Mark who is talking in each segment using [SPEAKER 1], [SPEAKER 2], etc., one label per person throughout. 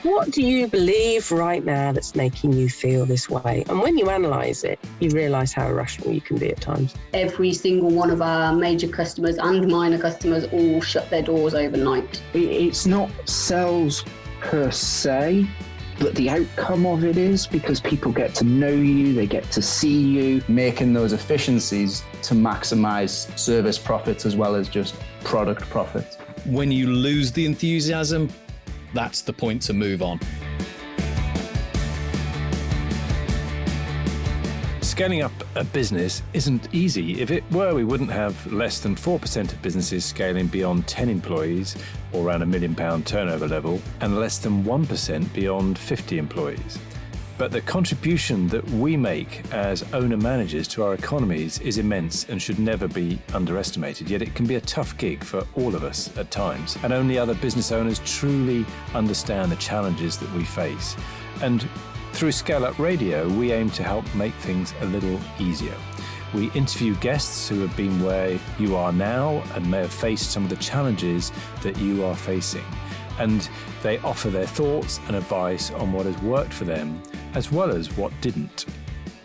[SPEAKER 1] What do you believe right now that's making you feel this way? And when you analyse it, you realise how irrational you can be at times.
[SPEAKER 2] Every single one of our major customers and minor customers all shut their doors overnight.
[SPEAKER 3] It's not sales per se, but the outcome of it is because people get to know you, they get to see you.
[SPEAKER 4] Making those efficiencies to maximise service profits as well as just product profits.
[SPEAKER 5] When you lose the enthusiasm, that's the point to move on.
[SPEAKER 6] Scaling up a business isn't easy. If it were, we wouldn't have less than 4% of businesses scaling beyond 10 employees or around £1 million turnover level, and less than 1% beyond 50 employees. But the contribution that we make as owner-managers to our economies is immense and should never be underestimated, yet it can be a tough gig for all of us at times. And only other business owners truly understand the challenges that we face. And through ScaleUp Radio, we aim to help make things a little easier. We interview guests who have been where you are now and may have faced some of the challenges that you are facing. And they offer their thoughts and advice on what has worked for them, as well as what didn't.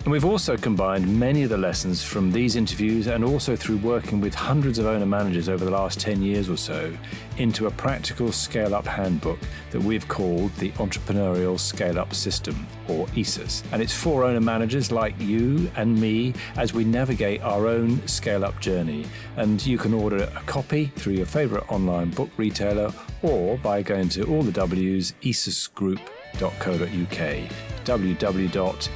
[SPEAKER 6] And we've also combined many of the lessons from these interviews and also through working with hundreds of owner-managers over the last 10 years or so into a practical scale-up handbook that we've called the Entrepreneurial Scale-Up System, or ESUS. And it's for owner-managers like you and me as we navigate our own scale-up journey. And you can order a copy through your favourite online book retailer or by going to all the W's, esusgroup.co.uk, www.esusgroup.co.uk.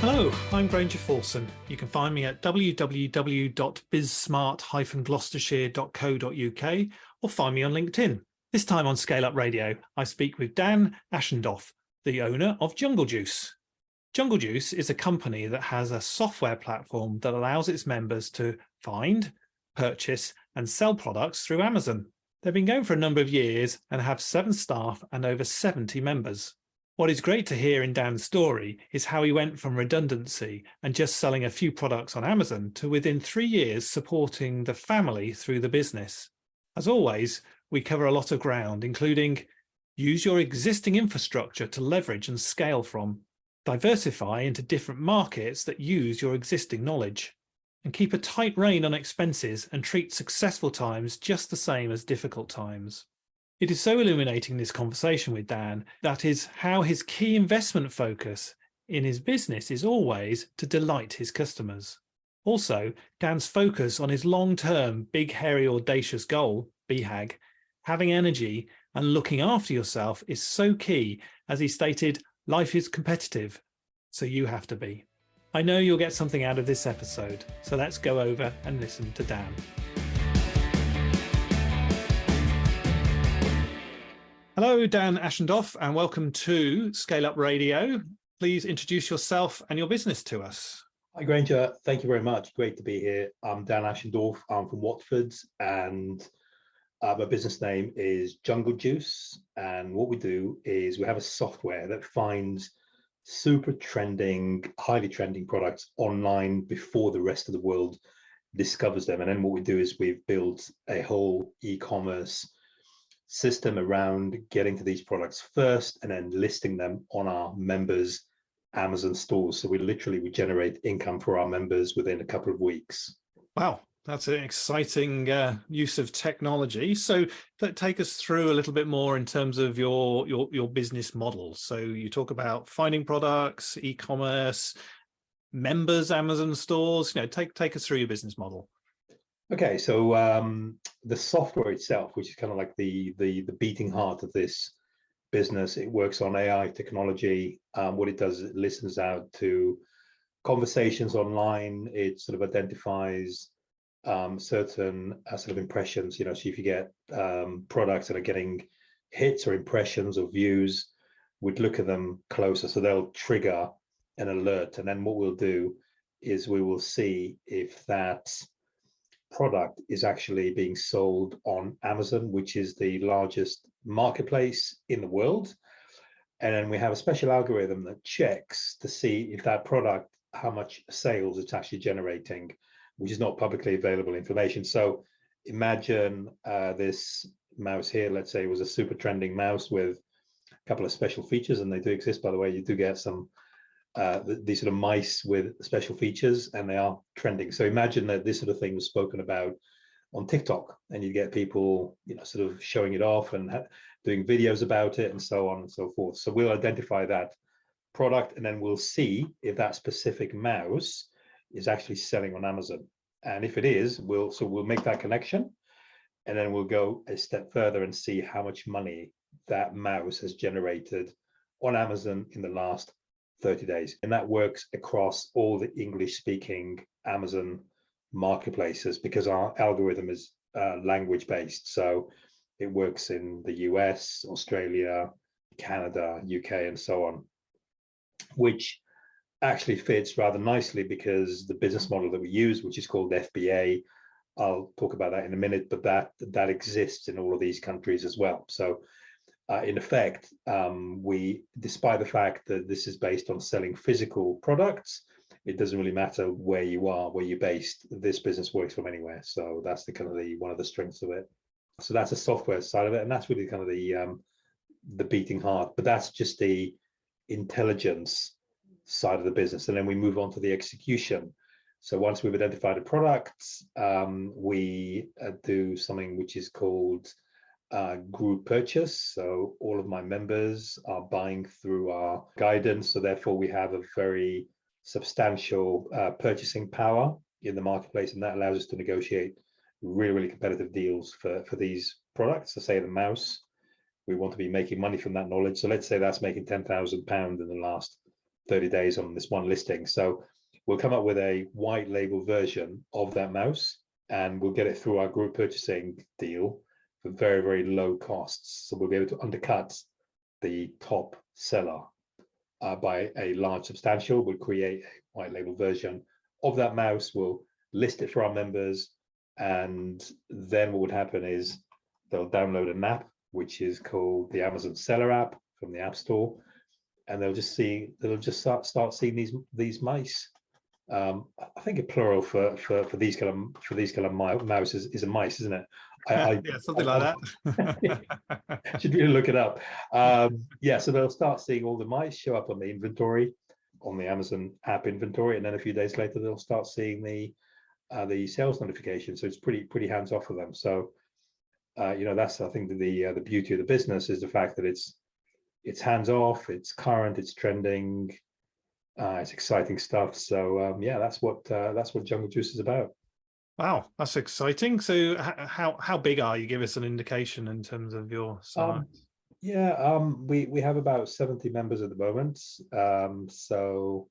[SPEAKER 7] Hello, I'm Granger Forson. You can find me at www.bizsmart-gloucestershire.co.uk or find me on LinkedIn. This time on ScaleUp Radio, I speak with Dan Ashendorf, the owner of Jungle Juice. Jungle Juice is a company that has a software platform that allows its members to find, purchase and sell products through Amazon. They've been going for a number of years and have 7 staff and over 70 members. What is great to hear in Dan's story is how he went from redundancy and just selling a few products on Amazon to within 3 years supporting the family through the business. As always, we cover a lot of ground, including use your existing infrastructure to leverage and scale from, diversify into different markets that use your existing knowledge, and keep a tight rein on expenses and treat successful times just the same as difficult times. It is so illuminating, this conversation with Dan, that is how his key investment focus in his business is always to delight his customers. Also, Dan's focus on his long-term Big Hairy Audacious Goal, BHAG, having energy and looking after yourself is so key. As he stated, life is competitive, so you have to be. I know you'll get something out of this episode, so let's go over and listen to Dan. Hello, Dan Ashendorf, and welcome to ScaleUp Radio. Please introduce yourself and your business to us.
[SPEAKER 8] Hi, Granger. Thank you very much. Great to be here. I'm Dan Ashendorf. I'm from Watford, and my business name is Jungle Juice. And what we do is we have a software that finds super trending, highly trending products online before the rest of the world discovers them. And then what we do is we've built a whole e-commerce system around getting to these products first and then listing them on our members' Amazon stores. So we generate income for our members within a couple of weeks.
[SPEAKER 7] Wow, that's an exciting use of technology. So take us through a little bit more in terms of your business model. So you talk about finding products, e-commerce, members, Amazon stores. Take us through your business model.
[SPEAKER 8] Okay, so the software itself, which is kind of like the beating heart of this business, it works on AI technology. What it does is it listens out to conversations online. It sort of identifies certain sort of impressions. So if you get products that are getting hits or impressions or views, we'd look at them closer. So they'll trigger an alert, and then what we'll do is we will see if that product is actually being sold on Amazon, which is the largest marketplace in the world. And then we have a special algorithm that checks to see if that product, how much sales it's actually generating which is not publicly available information. So imagine this mouse here, let's say it was a super trending mouse with a couple of special features, and they do exist, by the way. You do get some these sort of mice with special features, and they are trending. So imagine that this sort of thing was spoken about on TikTok, and you get people, sort of showing it off and doing videos about it and so on and so forth. So we'll identify that product, and then we'll see if that specific mouse is actually selling on Amazon. And if it is, we'll make that connection, and then we'll go a step further and see how much money that mouse has generated on Amazon in the last 30 days. And that works across all the English-speaking Amazon marketplaces, because our algorithm is language-based. So it works in the US, Australia, Canada, UK, and so on, which actually fits rather nicely because the business model that we use, which is called FBA, I'll talk about that in a minute, but that exists in all of these countries as well. So in effect, we, despite the fact that this is based on selling physical products, it doesn't really matter where you are, where you're based. This business works from anywhere. So that's the kind of one of the strengths of it. So that's the software side of it, and that's really kind of the beating heart. But that's just the intelligence side of the business, and then we move on to the execution. So once we've identified a product, we do something which is called group purchase. So all of my members are buying through our guidance, so therefore we have a very substantial purchasing power in the marketplace, and that allows us to negotiate really competitive deals for these products. So say the mouse, we want to be making money from that knowledge. So let's say that's making £10,000 in the last 30 days on this one listing. So we'll come up with a white label version of that mouse, and we'll get it through our group purchasing deal for very low costs. So we'll be able to undercut the top seller by a large substantial. We'll create a white label version of that mouse, we'll list it for our members, and then what would happen is they'll download an app which is called the Amazon Seller app from the App Store, and they'll just start seeing these mice. I think a plural for these kind of mouse is a mice, isn't it?
[SPEAKER 7] Yeah, something like that.
[SPEAKER 8] Should really look it up. Yeah, so they'll start seeing all the mice show up on the inventory, on the Amazon app inventory, and then a few days later they'll start seeing the sales notification. So it's pretty hands off for them. So that's, I think, the beauty of the business is the fact that it's hands off, it's current, it's trending, it's exciting stuff. So yeah, that's what Jungle Juice is about.
[SPEAKER 7] Wow, that's exciting. So how big are you? Give us an indication in terms of your size.
[SPEAKER 8] We have about 70 members at the moment. So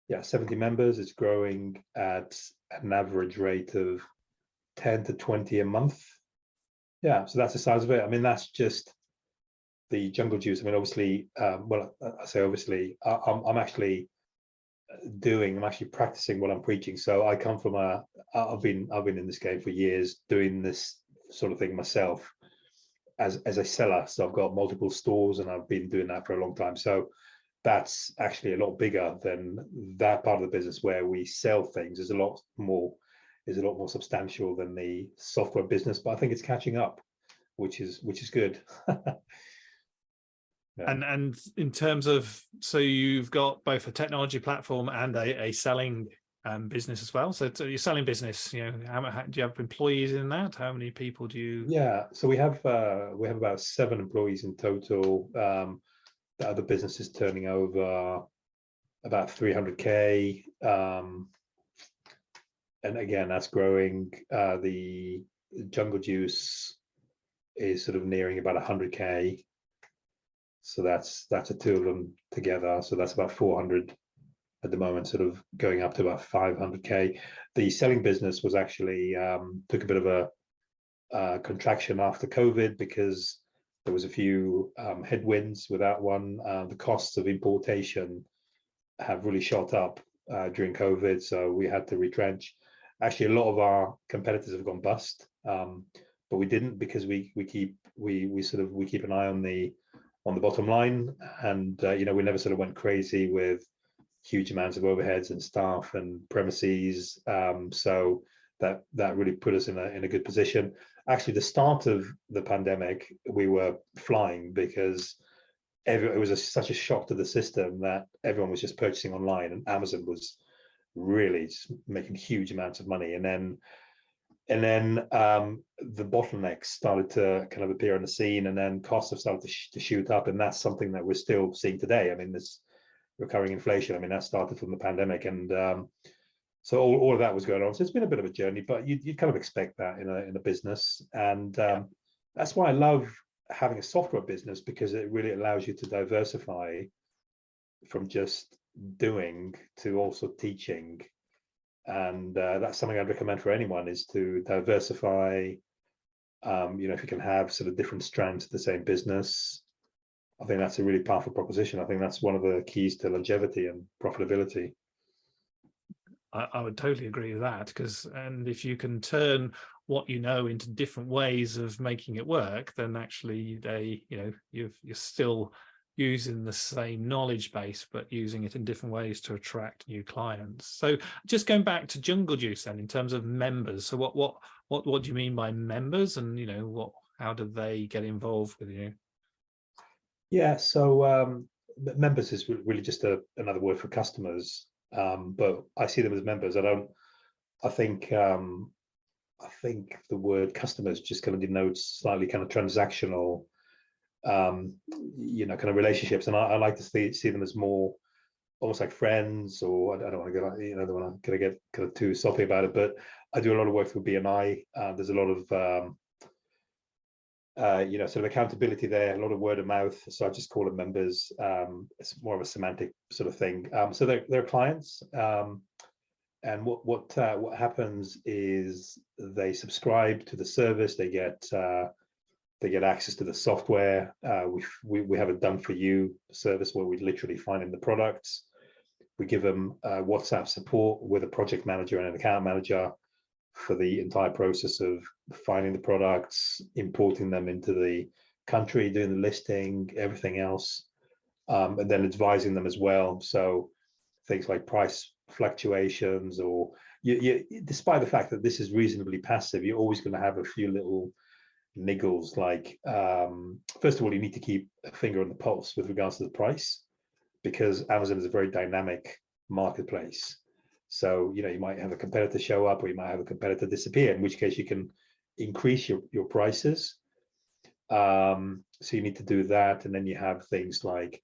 [SPEAKER 8] yeah, 70 members. It's growing at an average rate of 10 to 20 a month. Yeah, so that's the size of it. I mean, that's just the Jungle Juice. I mean, obviously, well, I say obviously, I'm actually practicing what I'm preaching. So I come from I've been in this game for years, doing this sort of thing myself as a seller. So I've got multiple stores, and I've been doing that for a long time. So that's actually a lot bigger than that part of the business where we sell things. Is a lot more substantial than the software business, but I think it's catching up, which is good. Yeah.
[SPEAKER 7] And in terms of, so you've got both a technology platform and a selling business as well. So your selling business, how do you have employees in that? How many people do you?
[SPEAKER 8] Yeah, so we have about 7 employees in total. The other business is turning over about 300K. And again, that's growing. The Jungle Juice is sort of nearing about 100K. So that's the two of them together. So that's about 400 at the moment, sort of going up to about 500K. The selling business was actually took a bit of a contraction after COVID because there was a few headwinds with that one. The costs of importation have really shot up during COVID, so we had to retrench. Actually, a lot of our competitors have gone bust, but we didn't, because we keep an eye on the bottom line, and we never sort of went crazy with huge amounts of overheads and staff and premises. So that really put us in a good position. Actually, the start of the pandemic, we were flying because it was such a shock to the system that everyone was just purchasing online, and Amazon was really just making huge amounts of money. And then the bottlenecks started to kind of appear on the scene, and then costs have started to shoot up, and that's something that we're still seeing today. I mean, this recurring inflation, I mean, that started from the pandemic, and so all of that was going on. So it's been a bit of a journey, but you kind of expect that in a business, and that's why I love having a software business, because it really allows you to diversify from just doing to also teaching. And that's something I'd recommend for anyone, is to diversify. If you can have sort of different strands of the same business, I think that's a really powerful proposition. I think that's one of the keys to longevity and profitability.
[SPEAKER 7] I would totally agree with that, and if you can turn what you know into different ways of making it work, then actually you're still using the same knowledge base, but using it in different ways to attract new clients. So just going back to Jungle Juice then, in terms of members, so what do you mean by members, and how do they get involved with you?
[SPEAKER 8] Yeah, so members is really just another word for customers, but I see them as members. I think the word customers just kind of denotes slightly kind of transactional kind of relationships, and I like to see them as more almost like friends, or I don't want to get I don't want to get kind of too soppy about it, but I do a lot of work with BNI. There's a lot of sort of accountability there, a lot of word of mouth, so I just call them members. It's more of a semantic sort of thing. So they're clients, and what happens is they subscribe to the service, they get access to the software. We have a done for you service where we literally find them the products. We give them WhatsApp support with a project manager and an account manager for the entire process of finding the products, importing them into the country, doing the listing, everything else, and then advising them as well. So things like price fluctuations, or despite the fact that this is reasonably passive, you're always going to have a few little niggles, like first of all, you need to keep a finger on the pulse with regards to the price, because Amazon is a very dynamic marketplace. So you might have a competitor show up, or you might have a competitor disappear, in which case you can increase your prices. So you need to do that, and then you have things like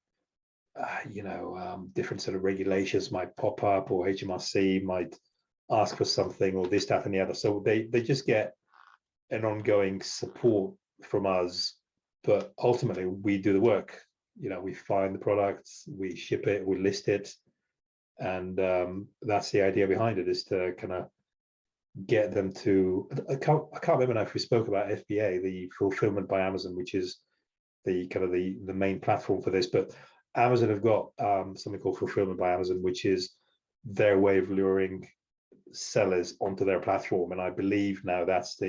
[SPEAKER 8] different sort of regulations might pop up, or HMRC might ask for something, or this, that, and the other. So they just get an ongoing support from us, but ultimately we do the work. We find the products, we ship it, we list it, and that's the idea behind it, is to kind of get them to. I can't remember now if we spoke about FBA, the Fulfillment by Amazon, which is the kind of the main platform for this, but Amazon have got something called Fulfillment by Amazon, which is their way of luring sellers onto their platform. And I believe now that's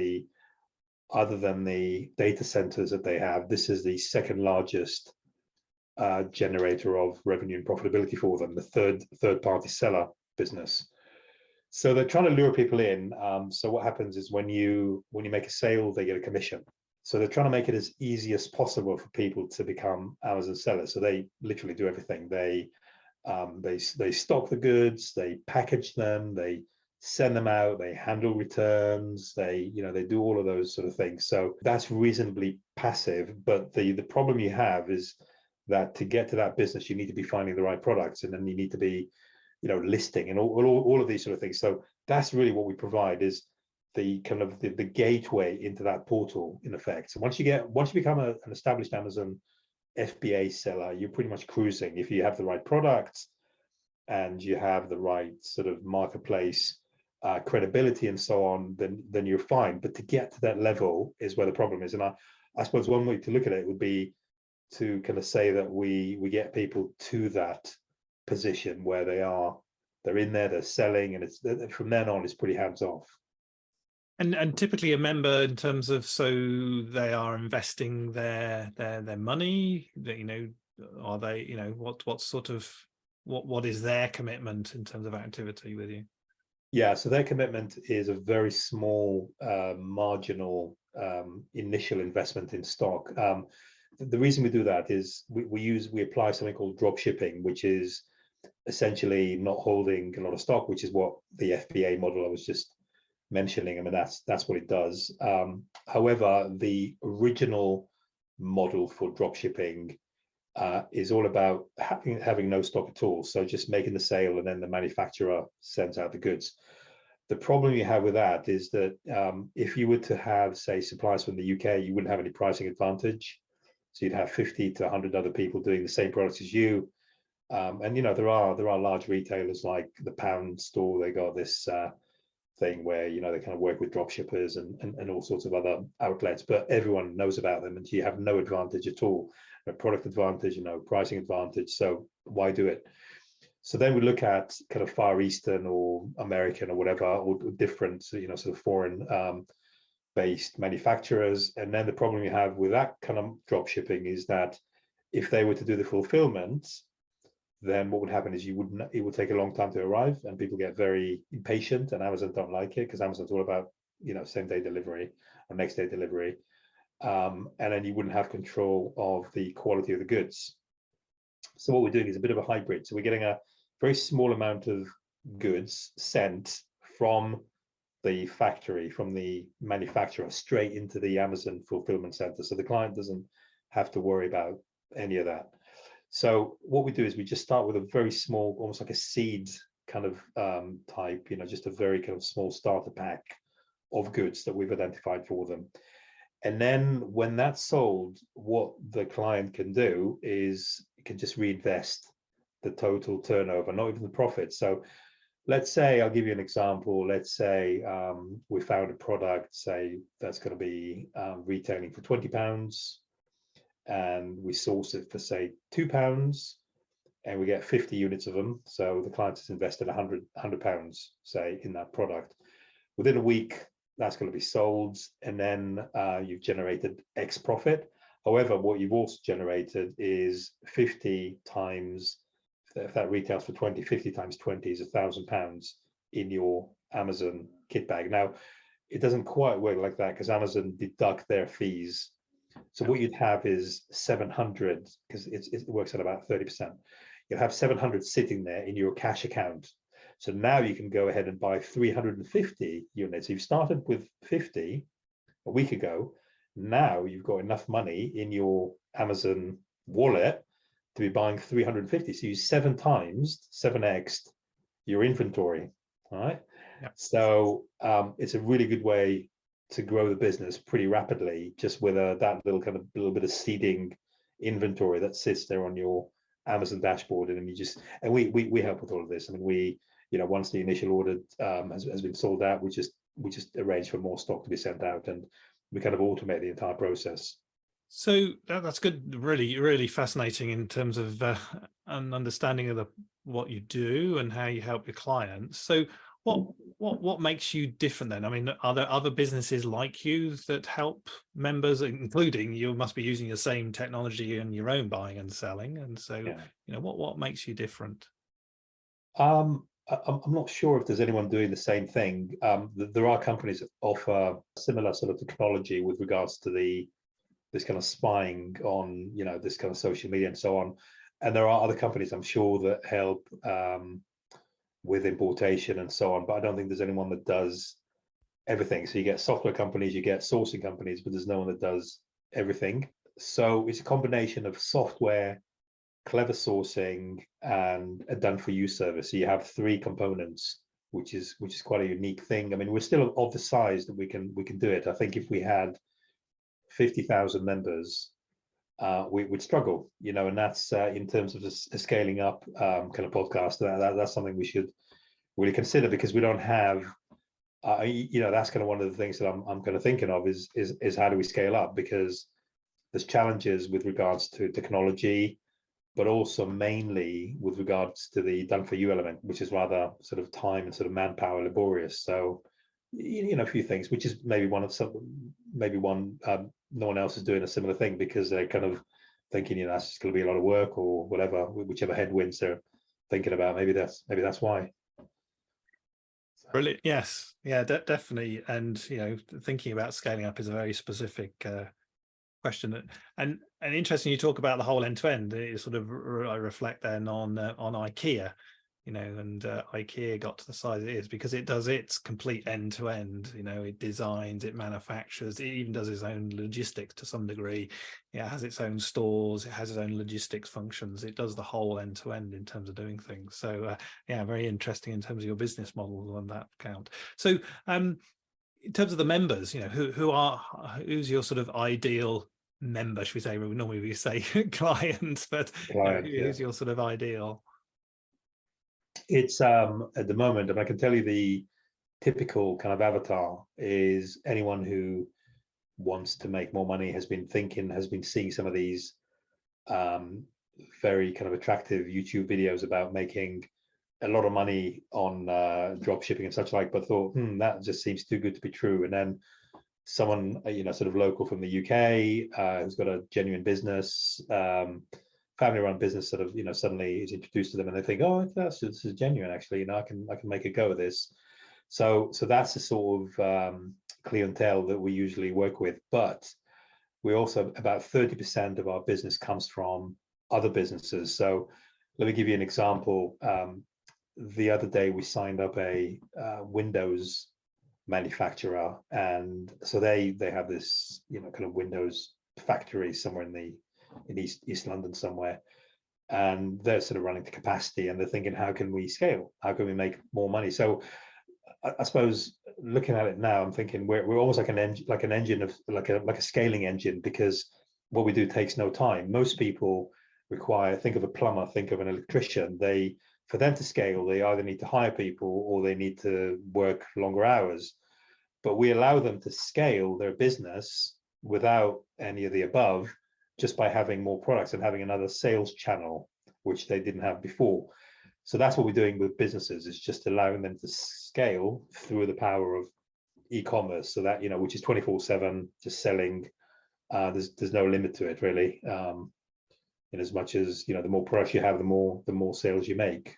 [SPEAKER 8] other than the data centers that they have, this is the second largest generator of revenue and profitability for them, the third party seller business. So they're trying to lure people in. So what happens is when you make a sale, they get a commission. So they're trying to make it as easy as possible for people to become Amazon sellers. So they literally do everything. They stock the goods, they package them, they send them out, they handle returns, they do all of those sort of things. So that's reasonably passive. But the problem you have is that to get to that business, you need to be finding the right products, and then you need to be listing and all of these sort of things. So that's really what we provide, is the kind of the gateway into that portal, in effect. So once you become an established Amazon FBA seller, you're pretty much cruising. If you have the right products and you have the right sort of marketplace credibility and so on, then you're fine. But to get to that level is where the problem is. And I suppose one way to look at it would be to kind of say that we get people to that position where they're in there, they're selling, and it's from then on it's pretty hands off.
[SPEAKER 7] And typically a member, in terms of, so they are investing their money, are they, what sort of what is their commitment in terms of activity with you?
[SPEAKER 8] Yeah, so their commitment is a very small, marginal initial investment in stock. The reason we do that is we apply something called drop shipping, which is essentially not holding a lot of stock, which is what the FBA model I was just mentioning. I mean, that's what it does. However, the original model for drop shipping is all about having no stock at all. So just making the sale and then the manufacturer sends out the goods. The problem you have with that is that if you were to have, say, suppliers from the UK, you wouldn't have any pricing advantage. So you'd have 50 to 100 other people doing the same products as you. And you know, there are large retailers like the Pound store. They got this thing where, you know, they kind of work with drop shippers and all sorts of other outlets, but everyone knows about them, and you have no advantage at all. No product advantage, you know, pricing advantage. So why do it? So then we look at kind of Far Eastern or American or whatever, or different, you know, sort of foreign based manufacturers. And then the problem you have with that kind of drop shipping is that if they were to do the fulfillment, then what would happen is it would take a long time to arrive, and people get very impatient, and Amazon don't like it because Amazon's all about, you know, same day delivery or next day delivery. And then you wouldn't have control of the quality of the goods. So what we're doing is a bit of a hybrid. So we're getting a very small amount of goods sent from the factory, from the manufacturer, straight into the Amazon fulfillment center. So the client doesn't have to worry about any of that. So what we do is we just start with a very small, almost like a seed kind of type, you know, just a very kind of small starter pack of goods that we've identified for them. And then when that's sold, what the client can do is it can just reinvest the total turnover, not even the profit. So let's say, I'll give you an example. Let's say we found a product, say that's going to be retailing for £20, and we source it for, say, £2, and we get 50 units of them. So the client has invested £100, say, in that product. Within a week, that's going to be sold, and then you've generated X profit. However, what you've also generated is 50 times, if that retails for 20, 50 times 20 is £1,000 in your Amazon kit bag. Now, it doesn't quite work like that because Amazon deduct their fees. So what you'd have is 700, because it works at about 30%. You'll have 700 sitting there in your cash account. So now you can go ahead and buy 350 units. You've started with 50 a week ago. Now you've got enough money in your Amazon wallet to be buying 350. So you 7x your inventory. All right.
[SPEAKER 7] Yep.
[SPEAKER 8] So it's a really good way to grow the business pretty rapidly, just with that little bit of seeding inventory that sits there on your Amazon dashboard. And then we help with all of this. I mean, you know, once the initial order has been sold out, we just arrange for more stock to be sent out, and we kind of automate the entire process.
[SPEAKER 7] So that's good. Really, really fascinating in terms of an understanding of what you do and how you help your clients. So what makes you different then? I mean, are there other businesses like you that help members, including you must be using the same technology in your own buying and selling? And so, you know, what makes you different?
[SPEAKER 8] I'm not sure if there's anyone doing the same thing. There are companies that offer similar sort of technology with regards to this kind of spying on, you know, this kind of social media and so on. And there are other companies, I'm sure, that help with importation and so on. But I don't think there's anyone that does everything. So you get software companies, you get sourcing companies, but there's no one that does everything. So it's a combination of software, clever sourcing, and a done-for-you service. So you have three components, which is quite a unique thing. I mean, we're still of the size that we can do it. I think if we had 50,000 members, we would struggle, you know, and that's in terms of a scaling up kind of podcast. That's something we should really consider, because we don't have, you know, that's kind of one of the things that I'm kind of thinking of is how do we scale up, because there's challenges with regards to technology, but also mainly with regards to the done for you element, which is rather sort of time and sort of manpower laborious. So, you know, a few things, which is maybe no one else is doing a similar thing, because they're kind of thinking, you know, that's just going to be a lot of work or whatever, whichever headwinds they're thinking about. Maybe that's why.
[SPEAKER 7] Brilliant. Yes. Yeah, definitely. And, thinking about scaling up is a very specific question. And interesting, you talk about the whole end to end. It sort of I reflect then on IKEA, and IKEA got to the size it is because it does its complete end to end. It designs, it manufactures, it even does its own logistics to some degree. It has its own stores, it has its own logistics functions. It does the whole end to end in terms of doing things. So yeah, very interesting in terms of your business model on that account. So in terms of the members, who's your sort of ideal member, should we say? Normally we say clients, but who's your sort of ideal?
[SPEAKER 8] It's at the moment, and I can tell you the typical kind of avatar is anyone who wants to make more money, has been seeing some of these very kind of attractive YouTube videos about making a lot of money on drop shipping and such like, but thought, that just seems too good to be true. And then someone, sort of local from the UK, who's got a genuine business, family-run business, sort of, suddenly is introduced to them, and they think, oh, this is genuine. Actually, I can make a go of this. So that's the sort of clientele that we usually work with. But we also, about 30% of our business comes from other businesses. So let me give you an example. The other day we signed up a Windows manufacturer, and so they have this kind of Windows factory somewhere in East London somewhere, and they're sort of running to capacity, and they're thinking, how can we scale? How can we make more money? So I suppose looking at it now, I'm thinking we're almost like an engine of like a scaling engine, because what we do takes no time. Most people think of a plumber, think of an electrician. For them to scale, they either need to hire people or they need to work longer hours. But we allow them to scale their business without any of the above, just by having more products and having another sales channel, which they didn't have before. So that's what we're doing with businesses, is just allowing them to scale through the power of e-commerce. So that, which is 24/7, just selling. There's no limit to it, really. In as much as, the more products you have, the more sales you make.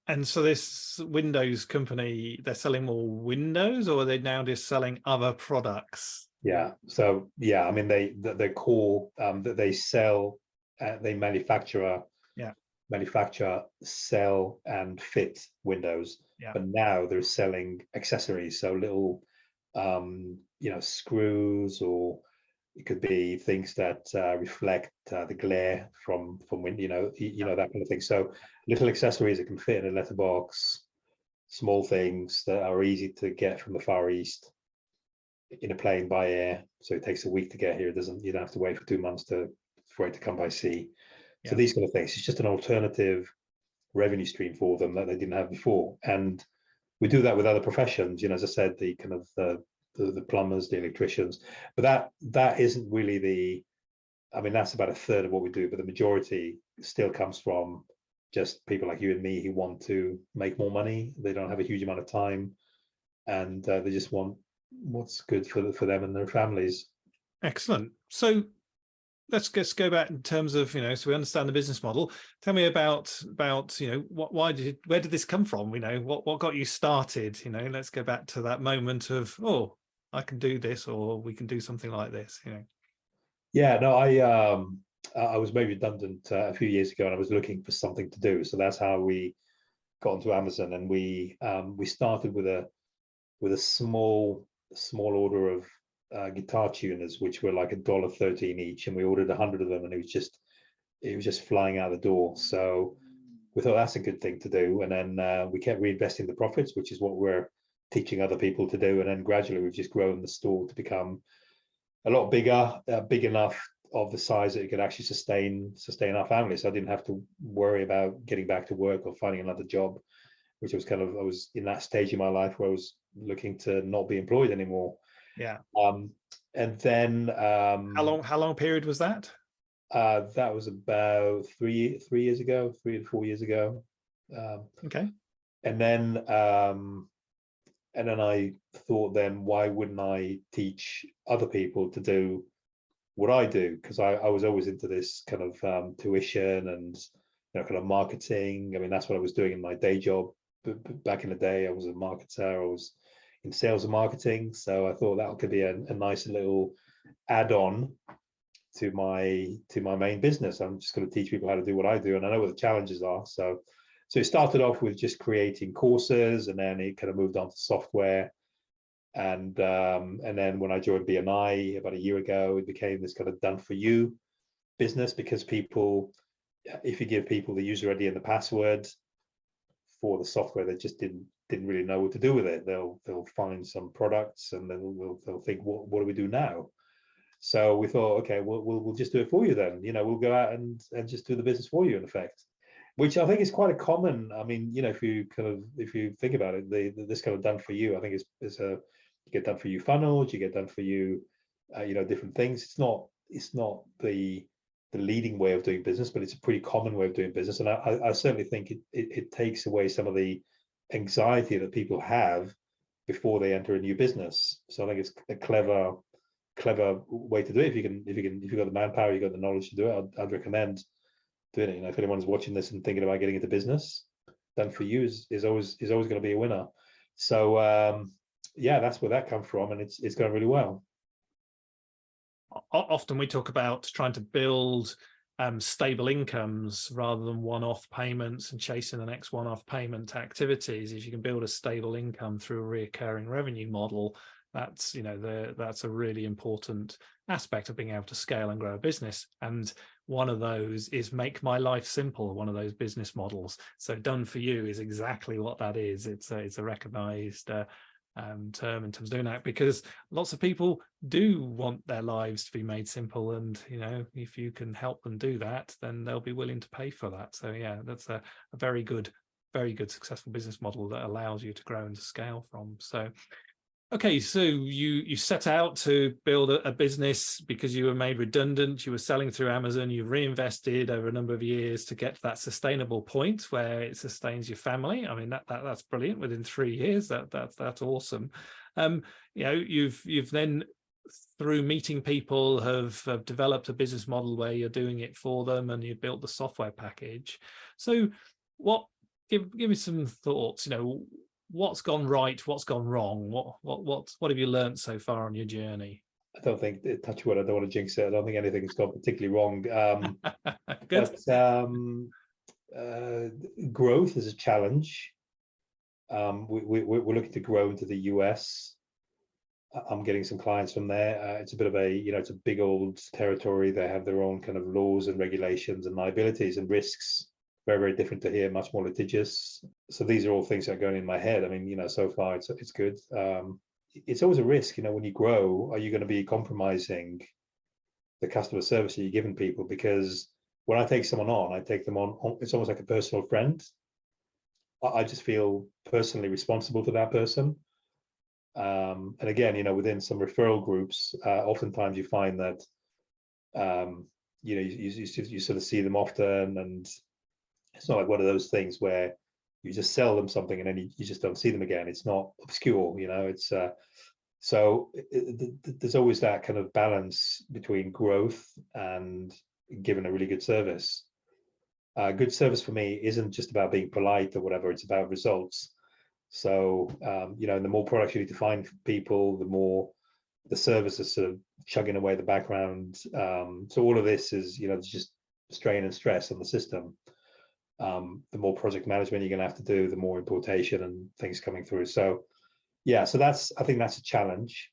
[SPEAKER 7] And so this Windows company, they're selling more Windows, or are they now just selling other products?
[SPEAKER 8] Yeah. So yeah, I mean, their core that they sell, they manufacture, sell and fit Windows. Yeah. But now they're selling accessories, so little, screws, or it could be things that reflect the glare from wind, that kind of thing. So little accessories that can fit in a letterbox, small things that are easy to get from the Far East in a plane by air. So it takes a week to get here. You don't have to wait for 2 months for it to come by sea. Yeah. So these kind of things, it's just an alternative revenue stream for them that they didn't have before. And we do that with other professions, as I said, the kind of the plumbers, the electricians, but that isn't really that's about a third of what we do, but the majority still comes from just people like you and me who want to make more money. They don't have a huge amount of time, and they just want what's good for them and their families.
[SPEAKER 7] Excellent. So let's just go back in terms of, so we understand the business model. Tell me about where did this come from? What got you started? Let's go back to that moment of, oh, I can do this, or we can do something like this.
[SPEAKER 8] Yeah, no, I was made redundant a few years ago, and I was looking for something to do. So that's how we got onto Amazon, and we started with a small order of guitar tuners, which were like $1.13 each, and we ordered 100 of them, and it was just flying out the door. So we thought that's a good thing to do, and then we kept reinvesting the profits, which is what we're teaching other people to do. And then gradually we've just grown the store to become a lot bigger, big enough of the size that it could actually sustain our family. So I didn't have to worry about getting back to work or finding another job, which was I was in that stage in my life where I was looking to not be employed anymore.
[SPEAKER 7] Yeah.
[SPEAKER 8] And then
[SPEAKER 7] how long period was that?
[SPEAKER 8] That was about 3 years ago, 3 to 4 years ago.
[SPEAKER 7] Okay.
[SPEAKER 8] And then I thought, then why wouldn't I teach other people to do what I do? Because I was always into this kind of tuition and kind of marketing. I mean, that's what I was doing in my day job. Back in the day, I was a marketer. I was in sales and marketing. So I thought that could be a nice little add-on to my main business. I'm just going to teach people how to do what I do, and I know what the challenges are. So it started off with just creating courses, and then it kind of moved on to software. And then when I joined BNI about a year ago, it became this kind of done for you business, because people, if you give people the user ID and the password for the software, they just didn't really know what to do with it. They'll find some products and they'll think, what do we do now? So we thought, okay, we'll just do it for you then. We'll go out and just do the business for you, in effect, which I think is quite a common. I mean, if you think about it, this kind of done for you, I think is a, you get done for you funnels, you get done for you, different things. It's not the leading way of doing business, but it's a pretty common way of doing business. And I certainly think it takes away some of the anxiety that people have before they enter a new business. So I think it's a clever way to do it. If you've got the manpower, you've got the knowledge to do it, I'd recommend doing it. If anyone's watching this and thinking about getting into business, done for you is always going to be a winner. So that's where that comes from, and it's going really well.
[SPEAKER 7] Often we talk about trying to build stable incomes rather than one-off payments and chasing the next one-off payment activities. If you can build a stable income through a recurring revenue model, that's a really important aspect of being able to scale and grow a business. And one of those is make my life simple, one of those business models. So done for you is exactly what that is. It's a recognized term in terms of doing that, because lots of people do want their lives to be made simple, and if you can help them do that, then they'll be willing to pay for that. So that's a very good successful business model that allows you to grow and to scale from. So okay, so you set out to build a business because you were made redundant. You were selling through Amazon. You reinvested over a number of years to get to that sustainable point where it sustains your family. I mean, that's brilliant. Within 3 years, that's awesome. You've then, through meeting people, have developed a business model where you're doing it for them, and you've built the software package. So, give me some thoughts. What's gone right? What's gone wrong? What have you learned so far on your journey?
[SPEAKER 8] I don't think, touch wood, I don't want to jinx it. I don't think anything's gone particularly wrong.
[SPEAKER 7] Good.
[SPEAKER 8] But growth is a challenge. We're looking to grow into the US. I'm getting some clients from there. It's a bit of it's a big old territory. They have their own kind of laws and regulations and liabilities and risks. Very, very different to here, much more litigious. So these are all things that are going in my head. I mean, so far it's good. It's always a risk, when you grow. Are you going to be compromising the customer service that you're giving people? Because when I take someone on, I take them on. It's almost like a personal friend. I just feel personally responsible to that person. And again, within some referral groups, oftentimes you find that, you sort of see them often, and it's not like one of those things where you just sell them something and then you just don't see them again. It's not obscure, it's so there's always that kind of balance between growth and giving a really good service. Good service for me isn't just about being polite or whatever, it's about results. So and the more products you need to find for people, the more the service is sort of chugging away the background. So all of this is it's just strain and stress on the system. The more project management you're going to have to do, the more importation and things coming through. So I think that's a challenge.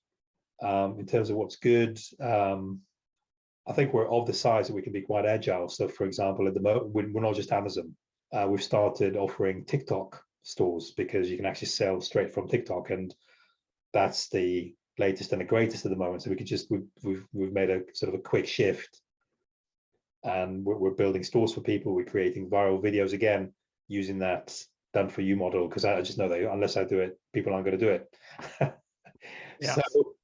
[SPEAKER 8] In terms of what's good, I think we're of the size that we can be quite agile. So for example, at the moment, we're not just Amazon. We've started offering TikTok stores, because you can actually sell straight from TikTok, and that's the latest and the greatest at the moment. So we've made a sort of a quick shift. And we're building stores for people. We're creating viral videos, again, using that done for you model, because I just know that unless I do it, people aren't going to do it.
[SPEAKER 7] Yeah.
[SPEAKER 8] So,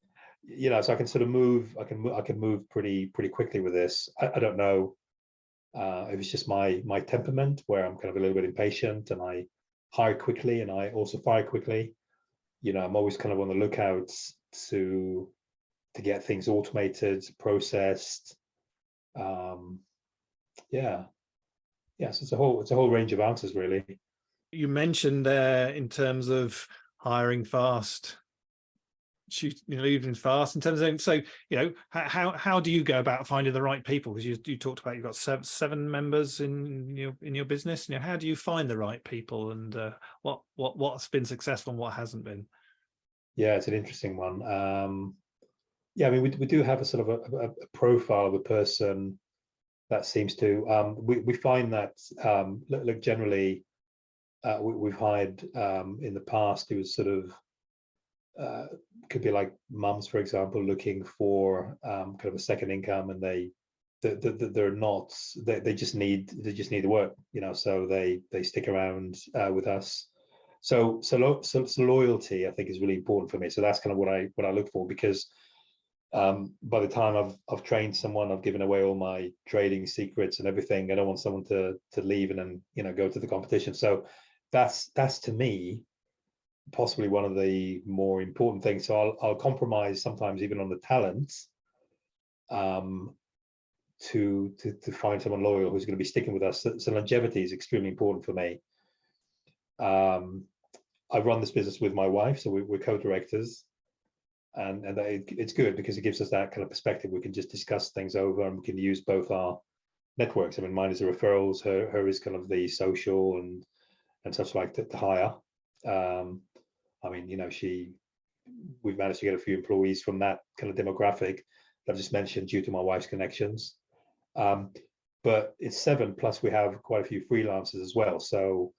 [SPEAKER 8] so I can sort of move. I can move pretty quickly with this. I don't know if it's just my temperament, where I'm kind of a little bit impatient, and I hire quickly and I also fire quickly. I'm always kind of on the lookout to get things automated, processed. Yes, it's a whole range of answers, really.
[SPEAKER 7] You mentioned there in terms of hiring fast, leaving fast. In terms of, so how do you go about finding the right people? Because you talked about you've got seven members in your business. How do you find the right people, and what's been successful and what hasn't been?
[SPEAKER 8] Yeah, it's an interesting one. Yeah, I mean, we do have a sort of a profile of a person that seems to. We find that look generally. We've hired in the past who was sort of could be like mums, for example, looking for kind of a second income, and they're not they just need the work, so they stick around with us. So loyalty, I think, is really important for me. So that's kind of what I look for, because by the time I've trained someone, I've given away all my trading secrets and everything. I don't want someone to leave and then go to the competition. So that's to me possibly one of the more important things. So I'll compromise sometimes even on the talents to find someone loyal who's going to be sticking with us. So longevity is extremely important for me. I run this business with my wife, so we're co-directors, and it's good because it gives us that kind of perspective. We can just discuss things over, and we can use both our networks. I mean, mine is the referrals, her is kind of the social and such like to hire. I mean, we've managed to get a few employees from that kind of demographic that I've just mentioned due to my wife's connections. But it's 7, plus we have quite a few freelancers as well. So,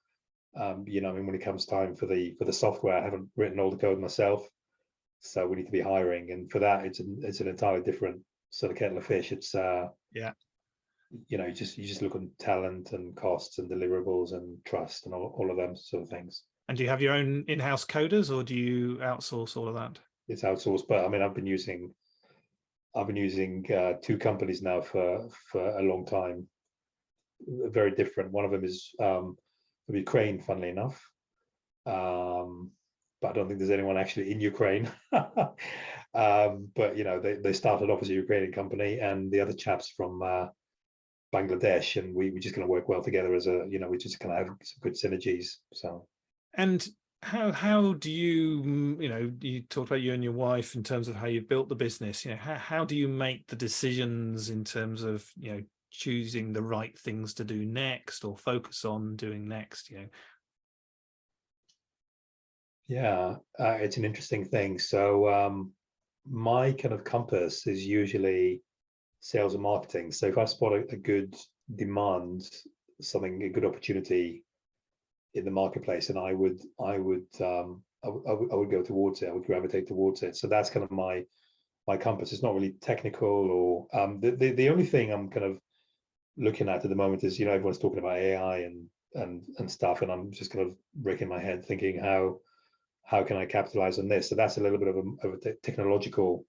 [SPEAKER 8] I mean, when it comes time for the software, I haven't written all the code myself, so we need to be hiring. And for that, it's an entirely different sort of kettle of fish. It's you just look on talent and costs and deliverables and trust and all of them sort of things. And
[SPEAKER 7] do you have your own in-house coders, or do you outsource all of that?
[SPEAKER 8] It's outsourced, but I mean, I've been using 2 companies now for a long time. Very different. One of them is from Ukraine, funnily enough, but I don't think there's anyone actually in Ukraine. But they started off as a Ukrainian company, and the other chap's from Bangladesh, and we just kind of work well together as we just kind of have some good synergies. So.
[SPEAKER 7] And how do you you talked about you and your wife in terms of how you've built the business. How do you make the decisions in terms of choosing the right things to do next or focus on doing next?
[SPEAKER 8] Yeah, it's an interesting thing. So my kind of compass is usually sales and marketing. So if I spot a good demand, a good opportunity in the marketplace, and I would go towards it. I would gravitate towards it. So that's kind of my compass. It's not really technical, or the only thing I'm kind of looking at the moment is everyone's talking about AI and stuff, and I'm just kind of breaking my head thinking how can I capitalize on this. So that's a little bit of a technological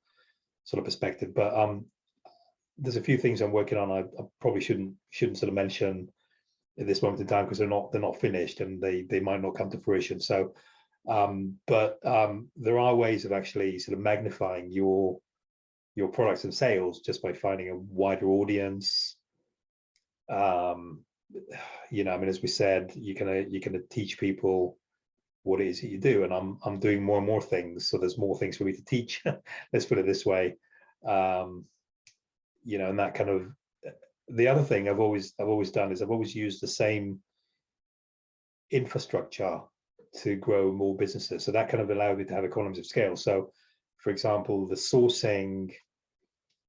[SPEAKER 8] sort of perspective. But there's a few things I'm working on. I probably shouldn't sort of mention at this moment in time, because they're not finished and they might not come to fruition. So but there are ways of actually sort of magnifying your products and sales just by finding a wider audience. I mean, as we said, you can teach people what it is that you do, and I'm doing more and more things, so there's more things for me to teach. Let's put it this way. And that kind of. The other thing I've always done is I've always used the same infrastructure to grow more businesses. So that kind of allowed me to have economies of scale. So, for example, the sourcing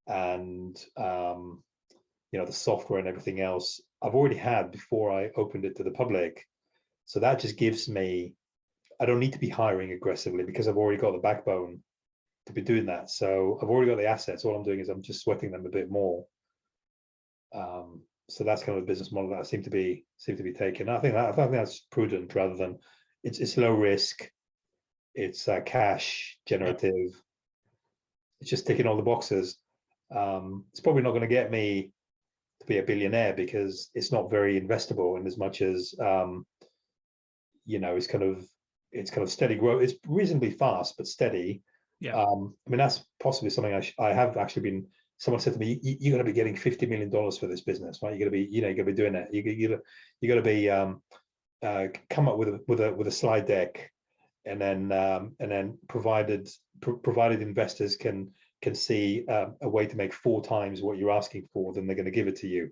[SPEAKER 8] and the software and everything else I've already had before I opened it to the public. So that just gives me, I don't need to be hiring aggressively because I've already got the backbone to be doing that. So I've already got the assets. All I'm doing is I'm just sweating them a bit more. So that's kind of a business model that I seem to be taking. I think that's prudent rather than it's low risk. It's cash generative. It's just ticking all the boxes. It's probably not going to get me to be a billionaire because it's not very investable in as much as it's kind of steady growth. It's reasonably fast but steady.
[SPEAKER 7] Yeah.
[SPEAKER 8] I mean, that's possibly something I have actually been someone said to me, you're going to be getting $50 million for this business, right? You're going to be, you're going to be doing it. You're going to be come up with a slide deck, and then provided investors can see a way to make 4 times what you're asking for, then they're going to give it to you,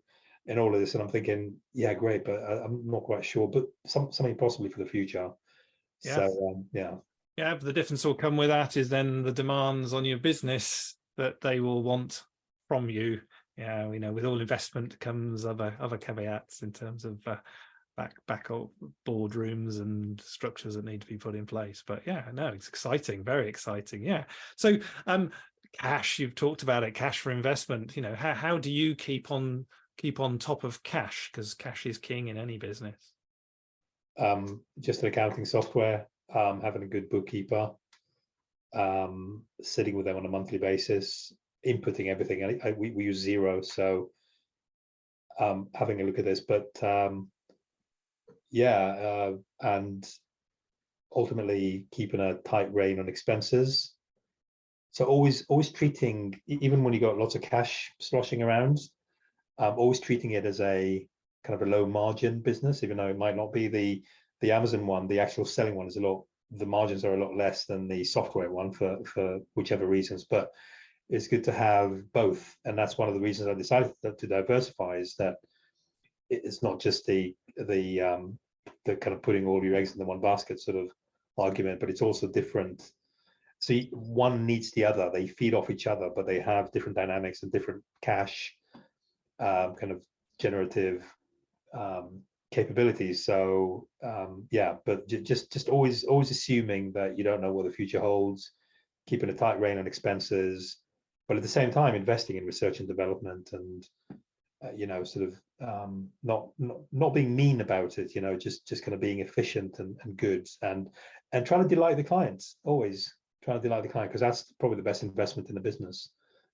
[SPEAKER 8] and all of this. And I'm thinking, yeah, great, but I'm not quite sure, but something possibly for the future.
[SPEAKER 7] Yeah.
[SPEAKER 8] So yeah.
[SPEAKER 7] Yeah, but the difference will come with that is then the demands on your business that they will want from you. Yeah, with all investment comes other caveats in terms of back boardrooms and structures that need to be put in place. But yeah, no, it's exciting, very exciting. Yeah. So cash, you've talked about it, cash for investment. How do you keep on top of cash? Because cash is king in any business.
[SPEAKER 8] Just an accounting software, having a good bookkeeper, sitting with them on a monthly basis, inputting everything. We use Xero, so having a look at this. But and ultimately keeping a tight rein on expenses. So always treating, even when you got lots of cash sloshing around, always treating it as a kind of a low margin business, even though it might not be the Amazon one. The actual selling one is the margins are a lot less than the software one for whichever reasons. But it's good to have both, and that's one of the reasons I decided to diversify, is that it's not just the kind of putting all your eggs in the one basket sort of argument, but it's also different. See, one needs the other. They feed off each other, but they have different dynamics and different cash kind of generative capabilities. So but just always assuming that you don't know what the future holds, keeping a tight rein on expenses, but at the same time investing in research and development, and sort of not being mean about it, just kind of being efficient and good, and trying to delight the clients. Always trying to delight the client, because that's probably the best investment in the business.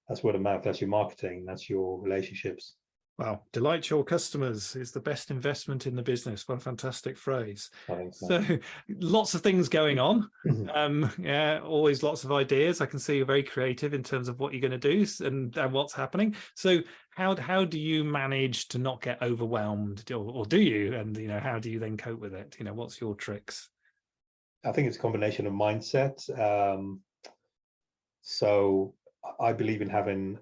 [SPEAKER 8] That's word of mouth, that's your marketing, that's your relationships.
[SPEAKER 7] Wow, delight your customers is the best investment in the business. What a fantastic phrase.
[SPEAKER 8] I think so.
[SPEAKER 7] So lots of things going on.
[SPEAKER 8] Mm-hmm.
[SPEAKER 7] Always lots of ideas. I can see you're very creative in terms of what you're going to do and what's happening. So how do you manage to not get overwhelmed, or do you? And how do you then cope with it? What's your tricks?
[SPEAKER 8] I think it's a combination of mindset. So I believe in having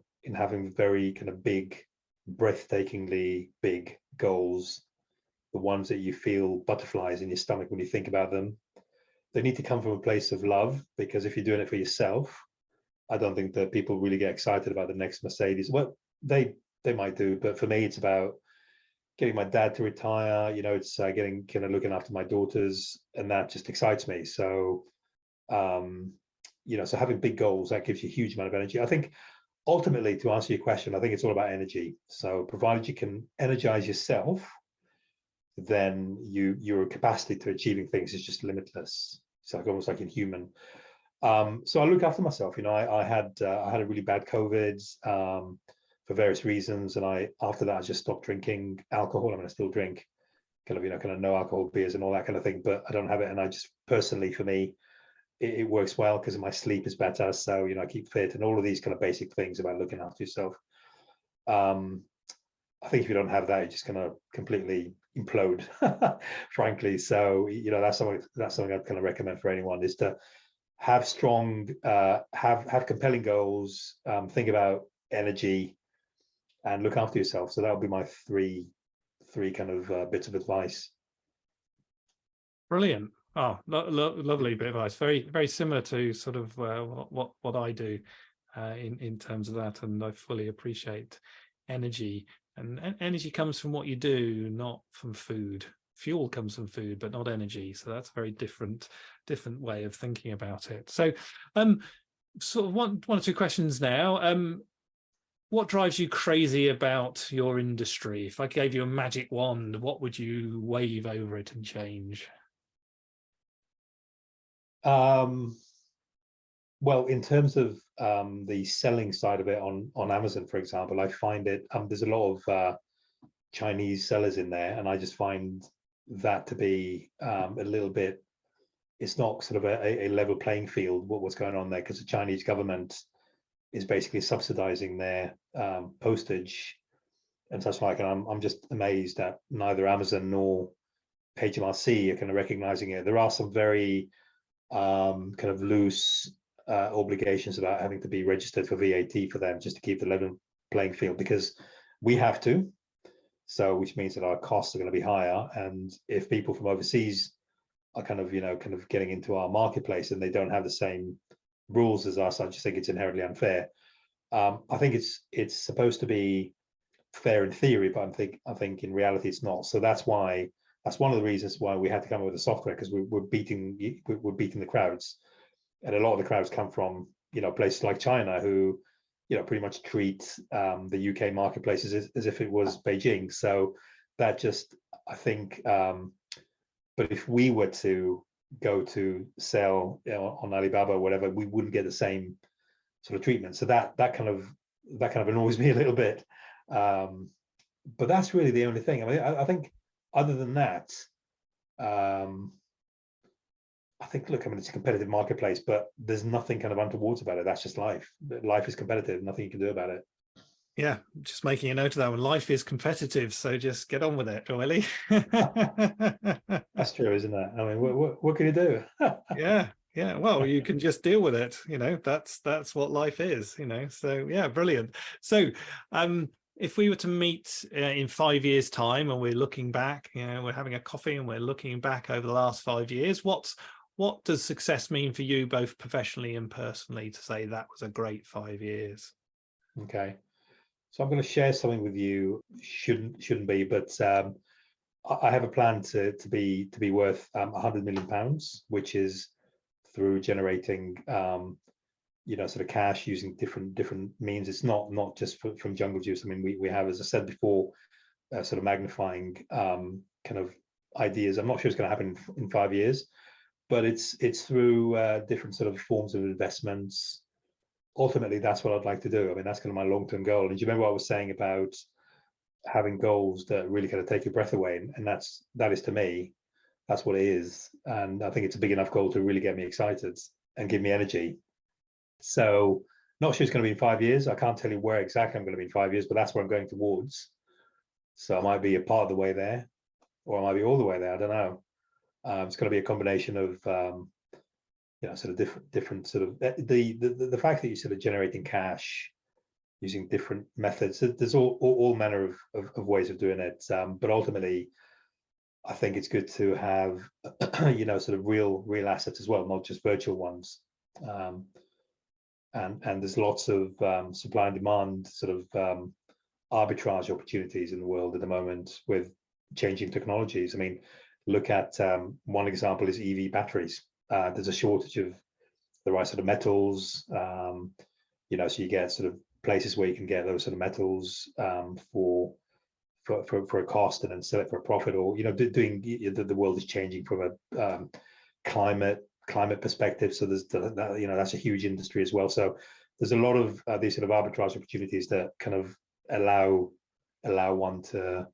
[SPEAKER 8] very kind of big, breathtakingly big goals, the ones that you feel butterflies in your stomach when you think about them. They need to come from a place of love, because if you're doing it for yourself, I don't think that people really get excited about the next Mercedes. Well, they might do, but for me, it's about getting my dad to retire. It's getting kind of looking after my daughters, and that just excites me. So so having big goals, that gives you a huge amount of energy. I think ultimately, to answer your question, I think it's all about energy. So provided you can energize yourself, then your capacity to achieving things is just limitless. It's like almost like inhuman. So I look after myself. I had a really bad COVID for various reasons, and after that I just stopped drinking alcohol. I mean, I still drink kind of no alcohol beers and all that kind of thing, but I don't have it. And I just personally, for me, it works well because my sleep is better. So, I keep fit, and all of these kind of basic things about looking after yourself. I think if you don't have that, you're just going to completely implode, frankly. So, that's something I'd kind of recommend for anyone, is to have strong, have compelling goals, think about energy, and look after yourself. So that would be my three kind of bits of advice.
[SPEAKER 7] Brilliant. Oh, lovely bit of advice. Very, very similar to sort of what I do in terms of that, and I fully appreciate energy. And energy comes from what you do, not from food. Fuel comes from food, but not energy. So that's a very different way of thinking about it. So, sort of one or two questions now. What drives you crazy about your industry? If I gave you a magic wand, what would you wave over it and change?
[SPEAKER 8] Well, in terms of the selling side of it on Amazon, for example, I find it there's a lot of Chinese sellers in there, and I just find that to be a little bit, it's not sort of a level playing field what's going on there, because the Chinese government is basically subsidizing their postage and such like. And I'm just amazed that neither Amazon nor HMRC are kind of recognizing it. There are some very kind of loose obligations about having to be registered for VAT for them, just to keep the level playing field, because we have to. So, which means that our costs are going to be higher. And if people from overseas are kind of getting into our marketplace and they don't have the same rules as us, I just think it's inherently unfair. I think it's supposed to be fair in theory, but I think in reality it's not. So that's one of the reasons why we had to come up with the software, because we're beating the crowds, and a lot of the crowds come from places like China, who pretty much treat the UK marketplaces as if it was Beijing. So that just, I think, but if we were to go to sell on Alibaba or whatever, we wouldn't get the same sort of treatment. So that kind of annoys me a little bit. But that's really the only thing. I mean, I think other than that, I think, look, I mean, it's a competitive marketplace, but there's nothing kind of untoward about it. That's just life. Life is competitive. Nothing you can do about it.
[SPEAKER 7] Yeah, just making a note of that one. Life is competitive, so just get on with it, really.
[SPEAKER 8] That's true, isn't it? I mean, what can you do?
[SPEAKER 7] Yeah. Well, you can just deal with it. That's what life is. So yeah, brilliant. So, if we were to meet in 5 years' time, and we're looking back, we're having a coffee and we're looking back over the last 5 years, what does success mean for you, both professionally and personally, to say that was a great 5 years?
[SPEAKER 8] Okay. So I'm going to share something with you. Shouldn't be, but I have a plan to be worth £100 million, which is through generating sort of cash using different means. It's not just from Jungle Juice. I mean, we have, as I said before, sort of magnifying kind of ideas. I'm not sure it's going to happen in 5 years, but it's through different sort of forms of investments. Ultimately, that's what I'd like to do. I mean, that's kind of my long-term goal. And do you remember what I was saying about having goals that really kind of take your breath away? And that is, to me, that's what it is. And I think it's a big enough goal to really get me excited and give me energy. So not sure it's going to be in 5 years. I can't tell you where exactly I'm going to be in 5 years, but that's where I'm going towards. So I might be a part of the way there, or I might be all the way there. I don't know. It's going to be a combination of sort of different sort of the fact that you're sort of generating cash using different methods. There's all manner of ways of doing it, but ultimately I think it's good to have sort of real assets as well, not just virtual ones. And there's lots of supply and demand sort of arbitrage opportunities in the world at the moment with changing technologies. I mean, look at one example is EV batteries. There's a shortage of the right sort of metals, so you get sort of places where you can get those sort of metals for a cost and then sell it for a profit, or doing the world is changing from a climate perspective. So there's that's a huge industry as well. So there's a lot of these sort of arbitrage opportunities that kind of allow one to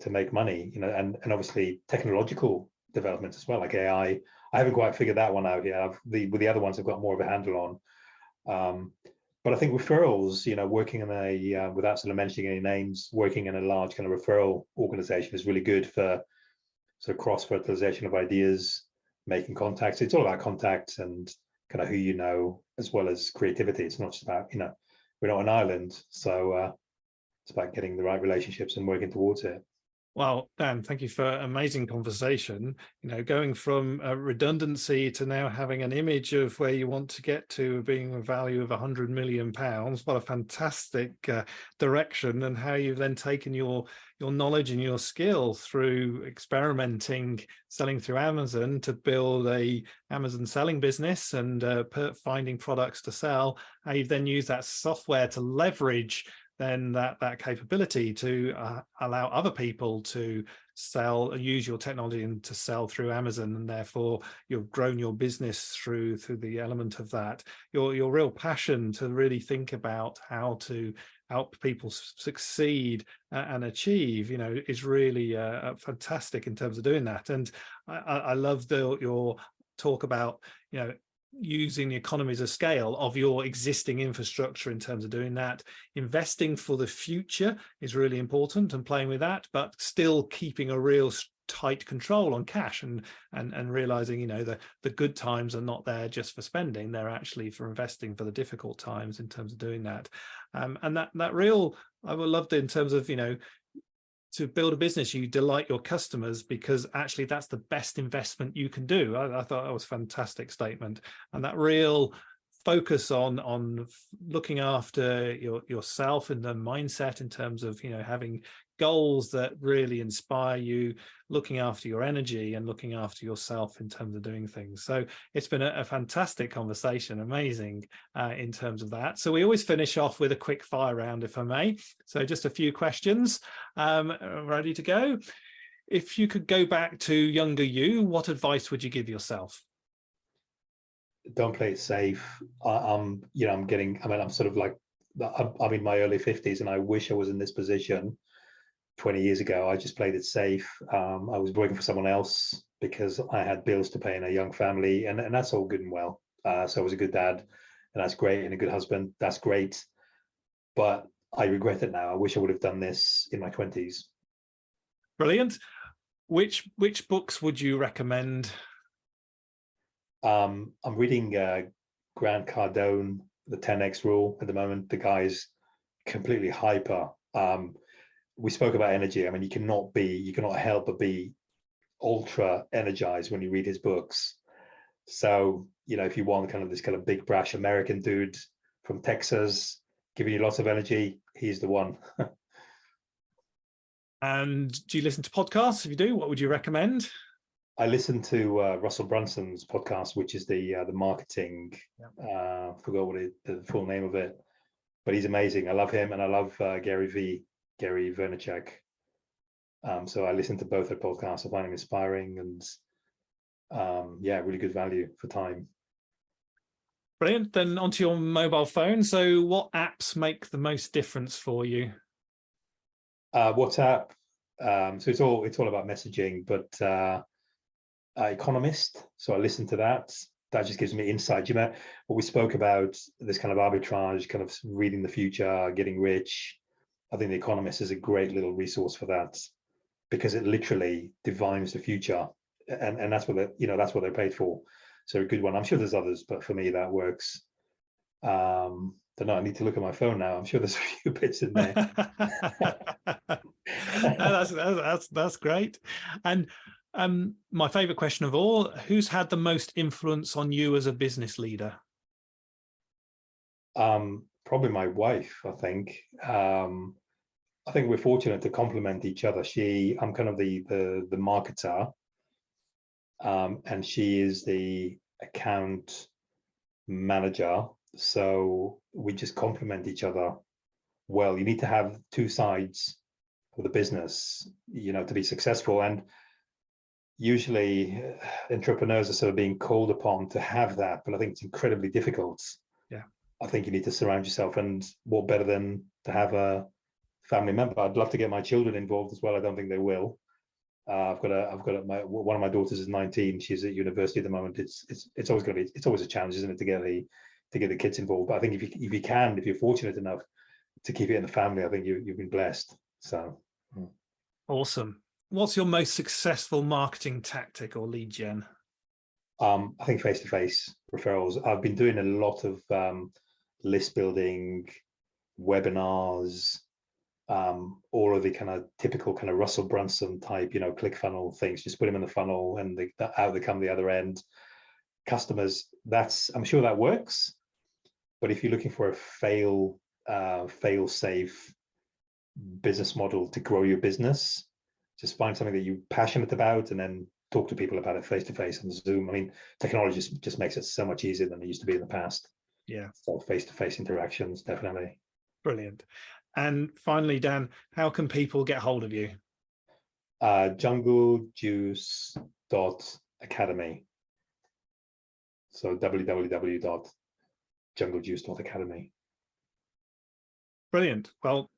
[SPEAKER 8] make money, and obviously technological developments as well, like AI. I haven't quite figured that one out yet. With the other ones I've got more of a handle on. But I think referrals, working in a, without sort of mentioning any names, working in a large kind of referral organization is really good for sort of cross-fertilization of ideas, making contacts. It's all about contacts and kind of who you know, as well as creativity. It's not just about, we're not an island. So it's about getting the right relationships and working towards it.
[SPEAKER 7] Well, Dan, thank you for an amazing conversation. Going from redundancy to now having an image of where you want to get to being a value of £100 million. What a fantastic direction, and how you've then taken your knowledge and your skill through experimenting, selling through Amazon to build a Amazon selling business and finding products to sell. How you've then used that software to leverage then that capability to allow other people to sell, use your technology and to sell through Amazon, and therefore you've grown your business through the element of that. Your real passion to really think about how to help people succeed and achieve, is really fantastic in terms of doing that. And I love your talk about, using the economies of scale of your existing infrastructure in terms of doing that. Investing for the future is really important and playing with that, but still keeping a real tight control on cash and realizing, you know, the good times are not there just for spending, they're actually for investing for the difficult times in terms of doing that. And that real, I would love to, in terms of, you know, to build a business, you delight your customers, because actually that's the best investment you can do. I thought that was a fantastic statement. And that real focus on looking after yourself and the mindset in terms of, you know, having goals that really inspire you, looking after your energy and looking after yourself in terms of doing things. So it's been a fantastic conversation, amazing in terms of that. So we always finish off with a quick fire round, if I may. So just a few questions. Ready to go? If you could go back to younger you, what advice would you give yourself?
[SPEAKER 8] Don't play it safe. I'm sort of like, I'm in my early 50s, and I wish I was in this position 20 years ago. I just played it safe. I was working for someone else because I had bills to pay in a young family, and that's all good and well. So I was a good dad, and that's great, and a good husband, that's great. But I regret it now. I wish I would have done this in my 20s.
[SPEAKER 7] Brilliant. Which books would you recommend?
[SPEAKER 8] I'm reading Grant Cardone, The 10X Rule at the moment. The guy's completely hyper. We spoke about energy. I mean, you cannot help but be ultra energized when you read his books. So, you know, if you want kind of this kind of big brash American dude from Texas giving you lots of energy, he's the one. And
[SPEAKER 7] do you listen to podcasts? If you do, what would you recommend?
[SPEAKER 8] I listen to Russell Brunson's podcast, which is the marketing. Forgot what the full name of it, but he's amazing. I love him, and I love Gary Vaynerchuk. So I listen to both their podcasts. I find them inspiring, and really good value for time.
[SPEAKER 7] Brilliant. Then onto your mobile phone. So what apps make the most difference for you?
[SPEAKER 8] WhatsApp. So it's all about messaging, but Economist. So I listen to that. That just gives me insight. You know, what we spoke about, this kind of arbitrage, kind of reading the future, getting rich. I think The Economist is a great little resource for that, because it literally divines the future, and that's what that's what they're paid for. So a good one. I'm sure there's others, but for me that works. Don't know. I need to look at my phone now. I'm sure there's a few bits in there.
[SPEAKER 7] That's great. And my favorite question of all: who's had the most influence on you as a business leader?
[SPEAKER 8] Probably my wife. I think we're fortunate to complement each other. I'm kind of the marketer, and she is the account manager. So we just complement each other well. You need to have two sides of the business, you know, to be successful. And usually entrepreneurs are sort of being called upon to have that, but I think it's incredibly difficult.
[SPEAKER 7] Yeah.
[SPEAKER 8] I think you need to surround yourself, and what better than to have a family member. I'd love to get my children involved as well. I don't think they will. I've got one of my daughters is 19. She's at university at the moment. It's always a challenge, isn't it, to get the kids involved. But I think if you're fortunate enough to keep it in the family, I think you've been blessed. So
[SPEAKER 7] awesome. What's your most successful marketing tactic or lead gen?
[SPEAKER 8] I think face-to-face referrals. I've been doing a lot of list building, webinars, all of the kind of typical kind of Russell Brunson type, you know, click funnel things. Just put them in the funnel, and out they come the other end. Customers, I'm sure that works. But if you're looking for a fail-safe business model to grow your business, just find something that you're passionate about, and then talk to people about it face-to-face on Zoom. I mean, technology just makes it so much easier than it used to be in the past.
[SPEAKER 7] Yeah. So
[SPEAKER 8] face-to-face interactions, definitely.
[SPEAKER 7] Brilliant. And finally, Dan, how can people get hold of you? junglejuice.academy. So www.junglejuice.academy. Brilliant. Well,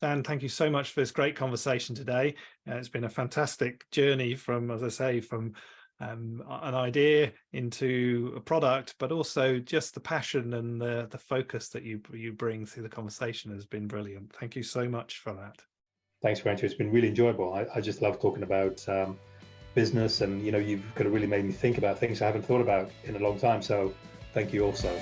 [SPEAKER 7] Dan, thank you so much for this great conversation today. It's been a fantastic journey from, as I say, from an idea into a product, but also just the passion and the focus that you bring through the conversation has been brilliant. Thank you so much for that.
[SPEAKER 8] Thanks, Granger. It's been really enjoyable. I just love talking about business, and you've kind of really made me think about things I haven't thought about in a long time. So thank you also.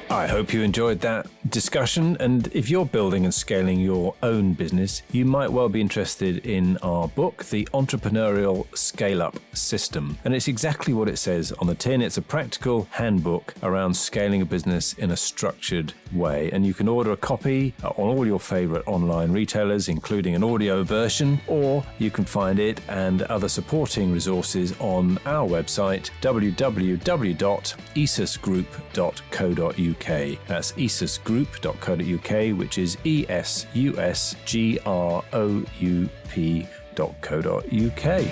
[SPEAKER 6] I hope you enjoyed that discussion, and if you're building and scaling your own business, you might well be interested in our book, The Entrepreneurial Scale-Up System. And it's exactly what it says on the tin. It's a practical handbook around scaling a business in a structured way. And you can order a copy on all your favorite online retailers, including an audio version, or you can find it and other supporting resources on our website, www.esusgroup.co.uk. That's esusgroup.co.uk, which is esusgroup.co.uk.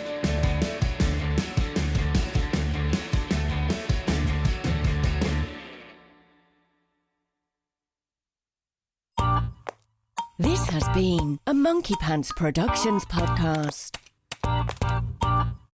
[SPEAKER 9] This has been a Monkey Pants Productions podcast.